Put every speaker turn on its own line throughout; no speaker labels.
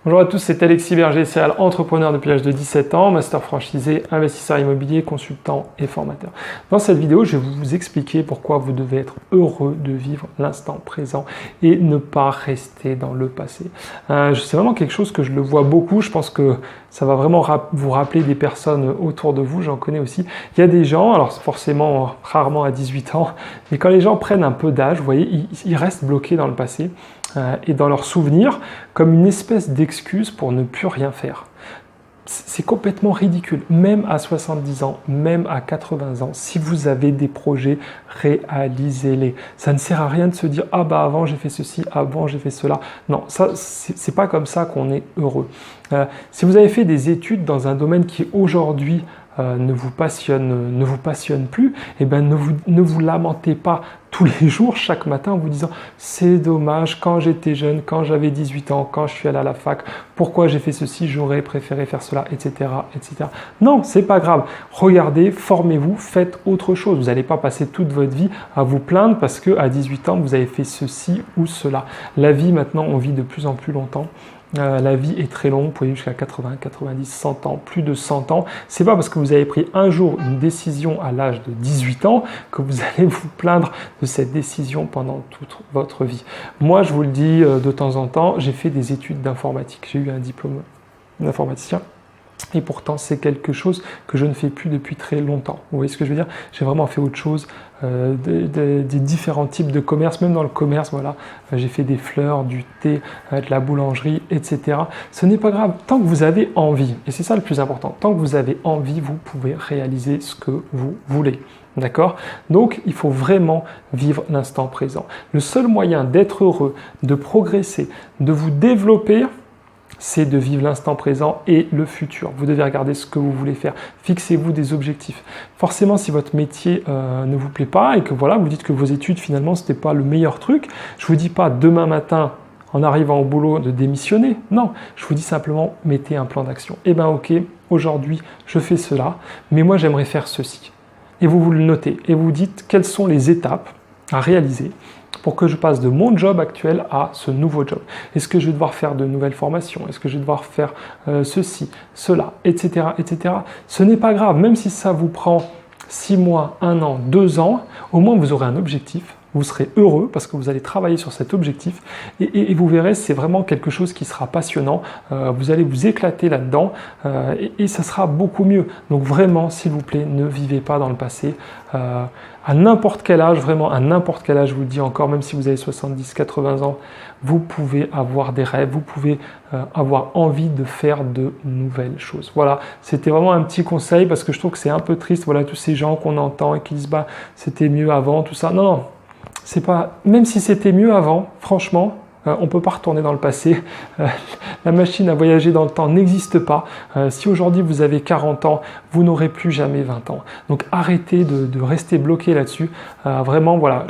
Bonjour à tous, c'est Alexis Berger, serial entrepreneur depuis l'âge de 17 ans, master franchisé, investisseur immobilier, consultant et formateur. Dans cette vidéo, je vais vous expliquer pourquoi vous devez être heureux de vivre l'instant présent et ne pas rester dans le passé. C'est vraiment quelque chose que je le vois beaucoup, je pense que ça va vraiment vous rappeler des personnes autour de vous, j'en connais aussi. Il y a des gens, alors forcément rarement à 18 ans, mais quand les gens prennent un peu d'âge, vous voyez, ils restent bloqués dans le passé. Et dans leurs souvenirs, comme une espèce d'excuse pour ne plus rien faire. C'est complètement ridicule, même à 70 ans, même à 80 ans, si vous avez des projets, réalisez-les. Ça ne sert à rien de se dire « Ah bah avant j'ai fait ceci, avant j'ai fait cela ». Non, ça c'est pas comme ça qu'on est heureux. Si vous avez fait des études dans un domaine qui aujourd'hui ne vous passionne plus, eh ben ne vous lamentez pas tous les jours, chaque matin, en vous disant « c'est dommage, quand j'étais jeune, quand j'avais 18 ans, quand je suis allé à la fac, pourquoi j'ai fait ceci, j'aurais préféré faire cela, etc. etc. » Non, c'est pas grave. Regardez, formez-vous, faites autre chose. Vous n'allez pas passer toute votre vie à vous plaindre parce qu'à 18 ans, vous avez fait ceci ou cela. La vie, maintenant, on vit de plus en plus longtemps. La vie est très longue, vous pouvez jusqu'à 80, 90, 100 ans, plus de 100 ans. C'est pas parce que vous avez pris un jour une décision à l'âge de 18 ans que vous allez vous plaindre de cette décision pendant toute votre vie. Moi, je vous le dis de temps en temps, j'ai fait des études d'informatique. J'ai eu un diplôme d'informaticien. Et pourtant, c'est quelque chose que je ne fais plus depuis très longtemps. Vous voyez ce que je veux dire? J'ai vraiment fait autre chose, des différents types de commerce, même dans le commerce, voilà. J'ai fait des fleurs, du thé, de la boulangerie, etc. Ce n'est pas grave, tant que vous avez envie, et c'est ça le plus important, tant que vous avez envie, vous pouvez réaliser ce que vous voulez. D'accord? Donc, il faut vraiment vivre l'instant présent. Le seul moyen d'être heureux, de progresser, de vous développer, c'est de vivre l'instant présent et le futur. Vous devez regarder ce que vous voulez faire. Fixez-vous des objectifs. Forcément, si votre métier ne vous plaît pas et que voilà, vous dites que vos études, finalement, ce n'était pas le meilleur truc, je ne vous dis pas demain matin, en arrivant au boulot, de démissionner. Non, je vous dis simplement, mettez un plan d'action. Eh bien, ok, aujourd'hui, je fais cela, mais moi, j'aimerais faire ceci. Et vous le notez et vous dites quelles sont les étapes à réaliser pour que je passe de mon job actuel à ce nouveau job. Est-ce que je vais devoir faire de nouvelles formations? Est-ce que je vais devoir faire ceci, cela, etc., etc. Ce n'est pas grave, même si ça vous prend 6 mois, 1 an, 2 ans, au moins vous aurez un objectif. Vous serez heureux parce que vous allez travailler sur cet objectif et vous verrez, c'est vraiment quelque chose qui sera passionnant. Vous allez vous éclater là-dedans et ça sera beaucoup mieux. Donc vraiment, s'il vous plaît, ne vivez pas dans le passé. À n'importe quel âge, vraiment à n'importe quel âge, je vous le dis encore, même si vous avez 70, 80 ans, vous pouvez avoir des rêves, vous pouvez avoir envie de faire de nouvelles choses. Voilà, c'était vraiment un petit conseil parce que je trouve que c'est un peu triste, voilà, tous ces gens qu'on entend et qui disent bah c'était mieux avant, tout ça. Non, non. C'est pas, même si c'était mieux avant, franchement, on ne peut pas retourner dans le passé. La machine à voyager dans le temps n'existe pas. Si aujourd'hui vous avez 40 ans, vous n'aurez plus jamais 20 ans. Donc arrêtez de rester bloqué là-dessus. Vraiment, voilà,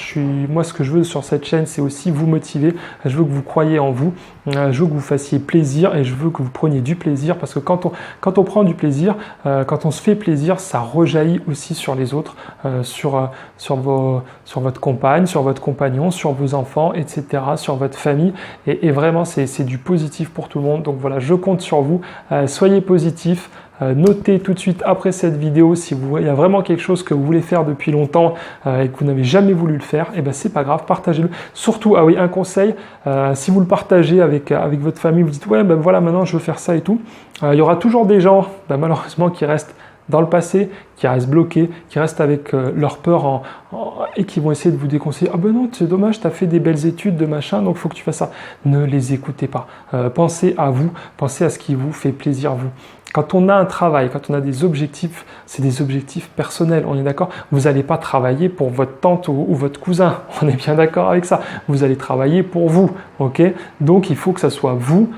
moi ce que je veux sur cette chaîne, c'est aussi vous motiver. Je veux que vous croyiez en vous. Je veux que vous fassiez plaisir et je veux que vous preniez du plaisir parce que quand on prend du plaisir, quand on se fait plaisir, ça rejaillit aussi sur les autres, sur votre compagne, sur votre compagnon, sur vos enfants, etc., sur votre famille. Et vraiment, c'est du positif pour tout le monde. Donc voilà, je compte sur vous. Soyez positifs. Notez tout de suite après cette vidéo si il y a vraiment quelque chose que vous voulez faire depuis longtemps et que vous n'avez jamais voulu le faire, et ben c'est pas grave, partagez-le. Surtout, ah oui, un conseil, si vous le partagez avec votre famille, vous dites ouais ben voilà maintenant je veux faire ça et tout, il y aura toujours des gens malheureusement qui restent dans le passé, qui restent bloqués, qui restent avec leur peur et qui vont essayer de vous déconseiller. Ah ben non, c'est dommage, tu as fait des belles études de machin, donc il faut que tu fasses ça. Ne les écoutez pas. Pensez à vous, pensez à ce qui vous fait plaisir vous. Quand on a un travail, quand on a des objectifs, c'est des objectifs personnels, on est d'accord? Vous n'allez pas travailler pour votre tante ou votre cousin, on est bien d'accord avec ça. Vous allez travailler pour vous, ok? Donc il faut que ça soit vous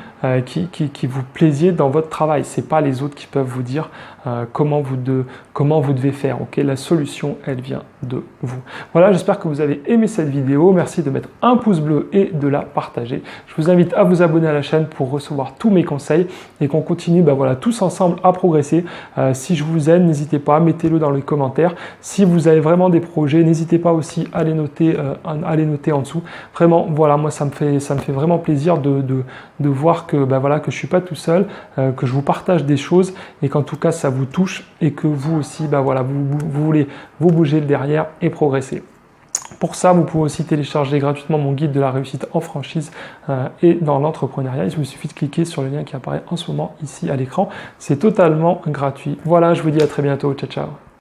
qui vous plaisiez dans votre travail. Ce n'est pas les autres qui peuvent vous dire comment vous devez faire, ok? La solution, elle vient de vous. Voilà, j'espère que vous avez aimé cette vidéo. Merci de mettre un pouce bleu et de la partager. Je vous invite à vous abonner à la chaîne pour recevoir tous mes conseils et qu'on continue voilà, tous ensemble à progresser. Si je vous aide, n'hésitez pas, mettez-le dans les commentaires. Si vous avez vraiment des projets, n'hésitez pas aussi à les noter en dessous. Vraiment, voilà, moi ça me fait vraiment plaisir de voir que voilà, que je suis pas tout seul, que je vous partage des choses et qu'en tout cas ça vous touche et que vous aussi voilà, vous voulez vous bouger le derrière et progresser. Pour ça, vous pouvez aussi télécharger gratuitement mon guide de la réussite en franchise et dans l'entrepreneuriat. Il vous suffit de cliquer sur le lien qui apparaît en ce moment ici à l'écran. C'est totalement gratuit. Voilà, je vous dis à très bientôt. Ciao, ciao.